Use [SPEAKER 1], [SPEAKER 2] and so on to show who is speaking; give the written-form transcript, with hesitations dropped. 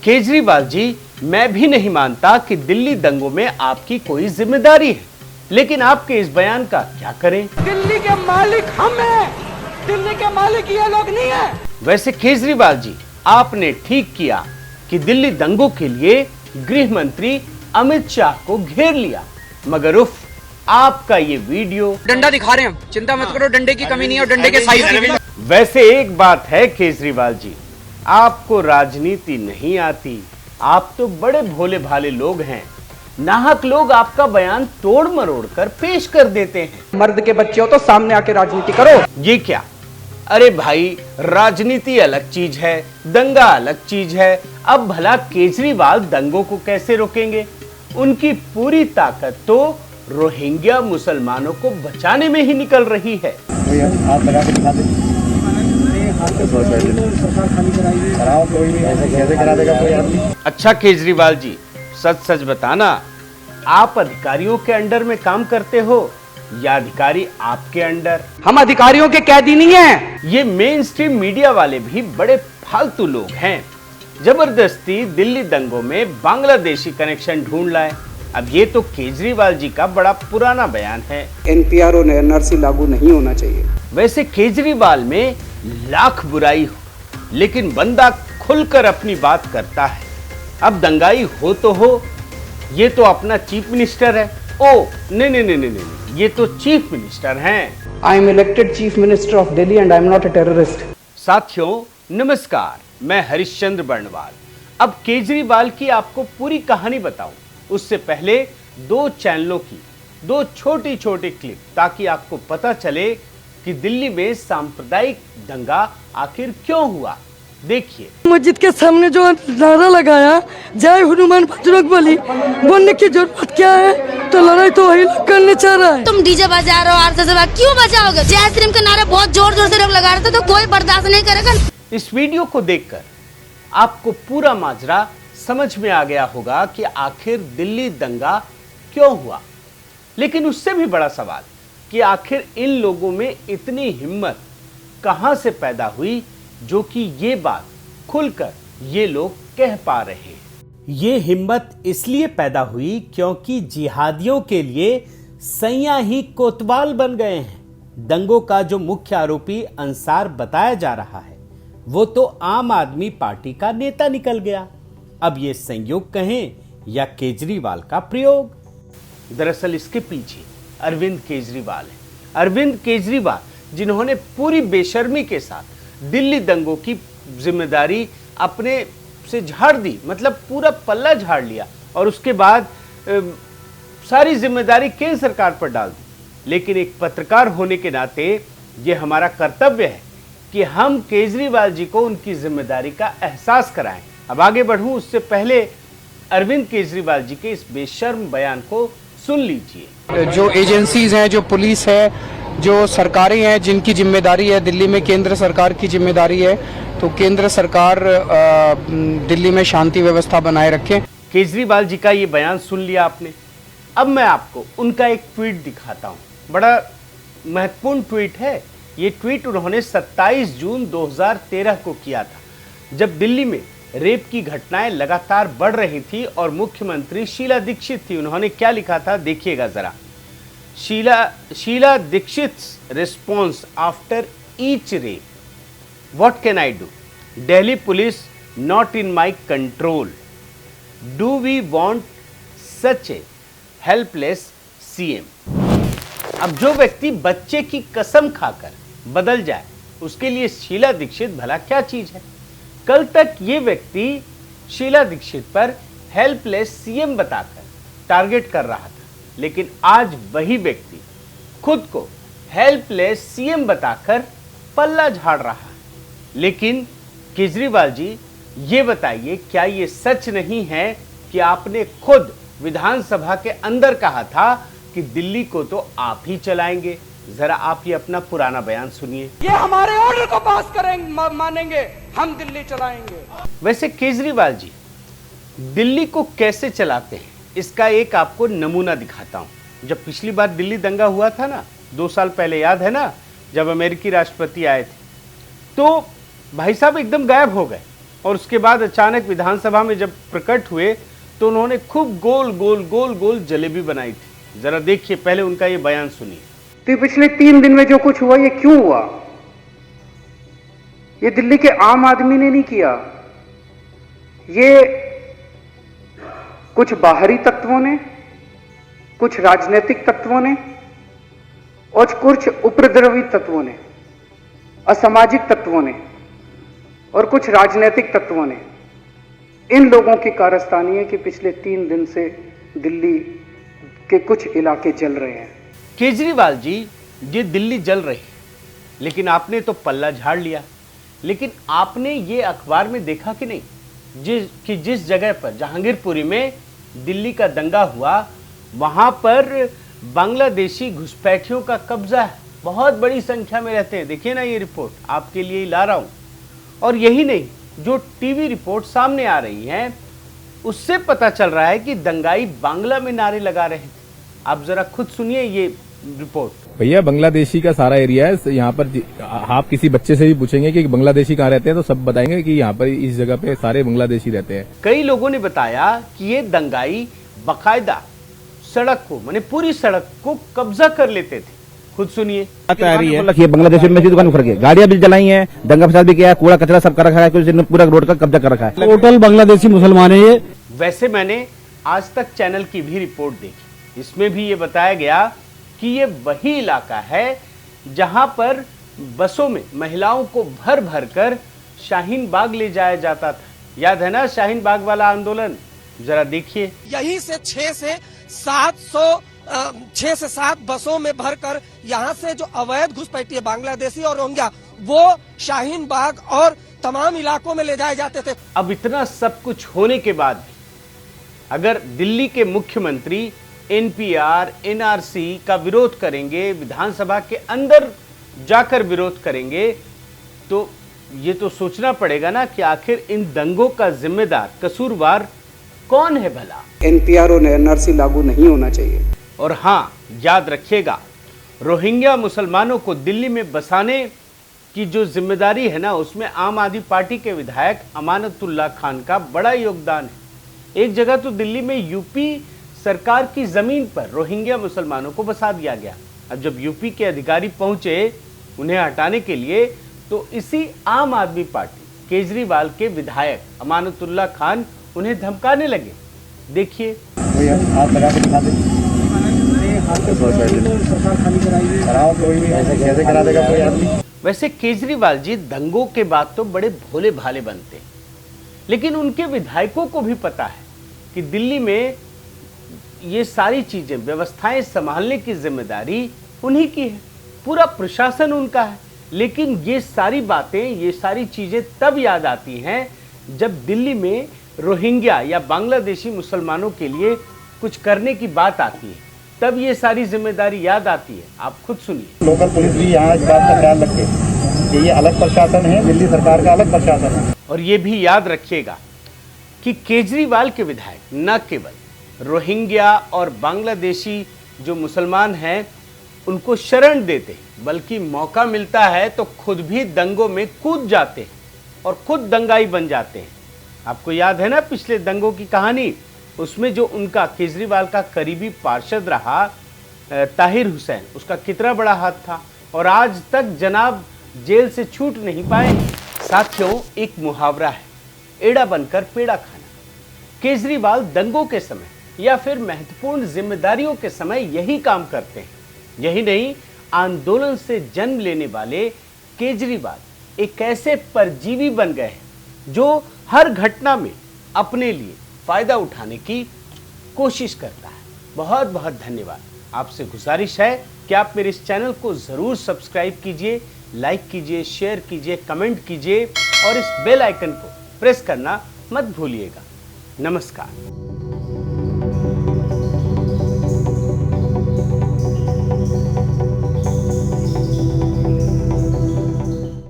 [SPEAKER 1] केजरीवाल जी, मैं भी नहीं मानता कि दिल्ली दंगों में आपकी कोई जिम्मेदारी है, लेकिन आपके इस बयान का क्या करें?
[SPEAKER 2] दिल्ली के मालिक हम हैं, दिल्ली के मालिक ये लोग नहीं है।
[SPEAKER 1] वैसे केजरीवाल जी, आपने ठीक किया कि दिल्ली दंगों के लिए गृह मंत्री अमित शाह को घेर लिया, मगर उफ, आपका ये वीडियो
[SPEAKER 3] डंडा दिखा रहे हैं हम, चिंता मत करो, डंडे की कमी नहीं है और डंडे के साइज की भी।
[SPEAKER 1] वैसे एक बात है केजरीवाल जी, आपको राजनीति नहीं आती, आप तो बड़े भोले भाले लोग हैं। नाहक लोग आपका बयान तोड़ मरोड़ कर पेश कर देते हैं।
[SPEAKER 2] मर्द के बच्चे हो तो सामने आके राजनीति करो।
[SPEAKER 1] ये क्या? अरे भाई, राजनीति अलग चीज है, दंगा अलग चीज है। अब भला केजरीवाल दंगों को कैसे रोकेंगे? उनकी पूरी ताकत तो रोहिंग्या मुसलमानों को बचाने में ही निकल रही है।
[SPEAKER 4] आप लगा के दिखा दे।
[SPEAKER 1] अच्छा केजरीवाल जी, सच सच बताना, आप अधिकारियों के अंडर में काम करते हो या अधिकारी आपके अंडर?
[SPEAKER 2] हम अधिकारियों के कैदी नहीं हैं।
[SPEAKER 1] ये मेन स्ट्रीम मीडिया वाले भी बड़े फालतू लोग हैं। जबरदस्ती दिल्ली दंगों में बांग्लादेशी कनेक्शन ढूंढ लाए। अब ये तो केजरीवाल जी का बड़ा पुराना बयान है।
[SPEAKER 2] एनपीआर और एनआरसी लागू नहीं होना चाहिए।
[SPEAKER 1] वैसे केजरीवाल में लाख बुराई हो, लेकिन बंदा खुलकर अपनी बात करता है। अब दंगाई हो तो हो, ये तो अपना चीफ मिनिस्टर है। ओ नहीं नहीं नहीं नहीं नहीं, ये तो चीफ मिनिस्टर हैं।
[SPEAKER 2] I am elected chief minister of Delhi and I am not a terrorist.
[SPEAKER 1] साथियों नमस्कार, मैं हरिश्चंद्र बर्णवाल। अब केजरीवाल की आपको पूरी कहानी बताऊं, उससे पहले दो चैनलों की दो छोटी छोटी क्लिप, ताकि आपको पता चले कि दिल्ली में सांप्रदायिक दंगा आखिर क्यों हुआ। देखिए।
[SPEAKER 5] मस्जिद के सामने जो नारा लगाया, जय हनुमान बजरंगबली, बोलने की जरूरत क्या है? तो लड़ाई तो वही लोग करने चाह रहा है।
[SPEAKER 6] तुम डीजे बजा रहे हो, आरएसएस क्यों बजाओगे? जय श्रीराम का नारा बहुत जोर जोर से लोग लगा रहे थे, तो कोई बर्दाश्त नहीं करेगा।
[SPEAKER 1] इस वीडियो को देखकर आपको पूरा माजरा समझ में आ गया होगा कि आखिर दिल्ली दंगा क्यों हुआ। लेकिन उससे भी बड़ा सवाल कि आखिर इन लोगों में इतनी हिम्मत कहां से पैदा हुई, जो कि ये बात खुलकर ये लोग कह पा रहे हैं। ये हिम्मत इसलिए पैदा हुई क्योंकि जिहादियों के लिए सैयां ही कोतवाल बन गए हैं। दंगों का जो मुख्य आरोपी अंसार बताया जा रहा है, वो तो आम आदमी पार्टी का नेता निकल गया। अब ये संयोग कहें या केजरीवाल का प्रयोग, दरअसल इसके पीछे अरविंद केजरीवाल है। अरविंद केजरीवाल जिन्होंने पूरी बेशर्मी के साथ दिल्ली दंगों की जिम्मेदारी अपने से झाड़ दी, मतलब पूरा पल्ला झाड़ लिया, और उसके बाद सारी जिम्मेदारी केंद्र सरकार पर डाल दी। लेकिन एक पत्रकार होने के नाते ये हमारा कर्तव्य है कि हम केजरीवाल जी को उनकी जिम्मेदारी का एहसास कराएं। अब आगे बढ़ूं उससे पहले अरविंद केजरीवाल जी के इस बेशर्म बयान को सुन लीजिए।
[SPEAKER 3] जो एजेंसीज हैं, जो पुलिस है, जो सरकारें हैं, जिनकी जिम्मेदारी है दिल्ली में केंद्र सरकार की जिम्मेदारी है, तो केंद्र सरकार दिल्ली में शांति व्यवस्था बनाए रखे।
[SPEAKER 1] केजरीवाल जी का ये बयान सुन लिया आपने। अब मैं आपको उनका एक ट्वीट दिखाता हूं, बड़ा महत्वपूर्ण ट्वीट है। ये ट्वीट उन्होंने 27 जून 2013 को किया था, जब दिल्ली में रेप की घटनाएं लगातार बढ़ रही थी और मुख्यमंत्री शीला दीक्षित थी। उन्होंने क्या लिखा था, देखिएगा जरा। Sheila Dikshit response after each rape, what can I do? Delhi police not in my control, do we want such a helpless CM? अब जो व्यक्ति बच्चे की कसम खाकर बदल जाए, उसके लिए शीला दीक्षित भला क्या चीज है? कल तक ये व्यक्ति शीला दीक्षित पर हेल्पलेस सीएम बताकर टारगेट कर रहा था, लेकिन आज वही व्यक्ति खुद को हेल्पलेस सीएम बताकर पल्ला झाड़ रहा है। लेकिन केजरीवाल जी, ये बताइए, क्या ये सच नहीं है कि आपने खुद विधानसभा के अंदर कहा था कि दिल्ली को तो आप ही चलाएंगे? जरा आप ये अपना पुराना बयान सुनिए।
[SPEAKER 2] ये हमारे ऑर्डर को पास करेंगे, मानेंगे, हम दिल्ली चलाएंगे।
[SPEAKER 1] वैसे केजरीवाल जी दिल्ली को कैसे चलाते हैं, इसका एक आपको नमूना दिखाता हूं। जब पिछली बार दिल्ली दंगा हुआ था ना, 2 साल पहले, याद है ना, जब अमेरिकी राष्ट्रपति आए थे, तो भाई साहब एकदम गायब हो गए। और उसके बाद अचानक विधानसभा में जब प्रकट हुए तो उन्होंने खूब गोल गोल गोल गोल जलेबी बनाई थी। जरा देखिए पहले उनका ये बयान सुनिए।
[SPEAKER 3] तो पिछले 3 दिन में जो कुछ हुआ ये क्यों हुआ? ये दिल्ली के आम आदमी ने नहीं किया, ये कुछ बाहरी तत्वों ने, कुछ राजनीतिक तत्वों ने और कुछ उपद्रवी तत्वों ने, असामाजिक तत्वों ने और कुछ राजनीतिक तत्वों ने, इन लोगों की कारस्तानी है कि पिछले 3 दिन से दिल्ली के कुछ इलाके जल रहे हैं।
[SPEAKER 1] केजरीवाल जी, ये दिल्ली जल रही, लेकिन आपने तो पल्ला झाड़ लिया। लेकिन आपने ये अखबार में देखा कि नहीं जिस जगह पर जहांगीरपुरी में दिल्ली का दंगा हुआ वहां पर बांग्लादेशी घुसपैठियों का कब्जा है, बहुत बड़ी संख्या में रहते हैं। देखिए ना, ये रिपोर्ट आपके लिए ही ला रहा हूं। और यही नहीं, जो टीवी रिपोर्ट सामने आ रही हैं उससे पता चल रहा है कि दंगाई बांग्ला में नारे लगा रहे थे। आप जरा खुद सुनिए ये रिपोर्ट।
[SPEAKER 7] भैया, बांग्लादेशी का सारा एरिया है यहाँ पर। आप किसी बच्चे से भी पूछेंगे कि बांग्लादेशी कहाँ रहते हैं तो सब बताएंगे कि यहाँ पर इस जगह पे सारे बांग्लादेशी रहते हैं।
[SPEAKER 1] कई लोगों ने बताया कि ये दंगाई बाकायदा सड़क को, माने पूरी सड़क को कब्जा कर लेते थे। खुद सुनिए।
[SPEAKER 4] बांग्लादेश में दुकान उखड़ गई, गाड़ियां भी जलाई हैं, दंगा फसाद भी किया है, कूड़ा कचरा सब कर रखा है, कुछ पूरा रोड का कब्जा कर रखा है।
[SPEAKER 2] टोटल बांग्लादेशी मुसलमान है ये।
[SPEAKER 1] वैसे मैंने आज तक चैनल की भी रिपोर्ट देखी, इसमें भी ये बताया गया कि ये वही इलाका है जहां पर बसों में महिलाओं को भर भर कर शाहीन बाग ले जाया जाता था। याद है ना शाहीन बाग वाला आंदोलन? जरा देखिए।
[SPEAKER 2] यहीं से 6 से 7 बसों में भरकर यहाँ से जो अवैध घुसपैठी है बांग्लादेशी और रोहिंग्या, वो शाहीन बाग और तमाम इलाकों में ले जाए जाते थे।
[SPEAKER 1] अब इतना सब कुछ होने के बाद भी अगर दिल्ली के मुख्यमंत्री एनपीआर, एनआरसी का विरोध करेंगे, विधानसभा के अंदर जाकर विरोध करेंगे, तो ये तो सोचना पड़ेगा ना कि आखिर इन दंगों का जिम्मेदार, कसूरवार कौन है भला?
[SPEAKER 3] एनपीआर और एनआरसी लागू नहीं होना चाहिए।
[SPEAKER 1] और हाँ, याद रखिएगा, रोहिंग्या मुसलमानों को दिल्ली में बसाने की जो जिम्मेदारी है ना, उसमें आम आदमी पार्टी के विधायक अमानतुल्लाह खान का बड़ा योगदान है। एक जगह तो दिल्ली में यूपी सरकार की जमीन पर रोहिंग्या मुसलमानों को बसा दिया गया। अब जब यूपी के अधिकारी पहुंचे उन्हें हटाने के लिए, तो इसी आम आदमी पार्टी केजरीवाल के विधायक अमानतुल्लाह खान उन्हें धमकाने लगे। देखिए।
[SPEAKER 4] हाथ लगा के दिखा दे, कोई कैसे करा देगा कोई आदमी।
[SPEAKER 1] वैसे केजरीवाल जी दंगों के बाद तो बड़े भोले भाले बनते हैं, लेकिन उनके विधायकों को भी पता है कि दिल्ली में ये सारी चीजें, व्यवस्थाएं संभालने की जिम्मेदारी उन्हीं की है, पूरा प्रशासन उनका है। लेकिन ये सारी बातें, ये सारी चीजें तब याद आती हैं जब दिल्ली में रोहिंग्या या बांग्लादेशी मुसलमानों के लिए कुछ करने की बात आती है, तब ये सारी जिम्मेदारी याद आती है। आप खुद सुनिए।
[SPEAKER 4] लोकल पुलिस भी यहाँ इस बात का ख्याल रखे कि ये अलग प्रशासन है, दिल्ली सरकार का अलग प्रशासन है।
[SPEAKER 1] और ये भी याद रखिएगा कि केजरीवाल के विधायक न केवल रोहिंग्या और बांग्लादेशी जो मुसलमान हैं उनको शरण देते, बल्कि मौका मिलता है तो खुद भी दंगों में कूद जाते हैं और खुद दंगाई बन जाते हैं। आपको याद है ना पिछले दंगों की कहानी? उसमें जो उनका केजरीवाल का करीबी पार्षद रहा ताहिर हुसैन, उसका कितना बड़ा हाथ था और आज तक जनाब जेल से छूट नहीं पाए। साथियों, एक मुहावरा है, एड़ा बनकर पेड़ा खाना। केजरीवाल दंगों के समय या फिर महत्वपूर्ण जिम्मेदारियों के समय यही काम करते हैं। यही नहीं, आंदोलन से जन्म लेने वाले केजरीवाल एक ऐसे परजीवी बन गए हैं जो हर घटना में अपने लिए फायदा उठाने की कोशिश करता है। बहुत बहुत धन्यवाद। आपसे गुजारिश है कि आप मेरे इस चैनल को जरूर सब्सक्राइब कीजिए, लाइक कीजिए, शेयर कीजिए, कमेंट कीजिए और इस बेल आइकन को प्रेस करना मत भूलिएगा। नमस्कार।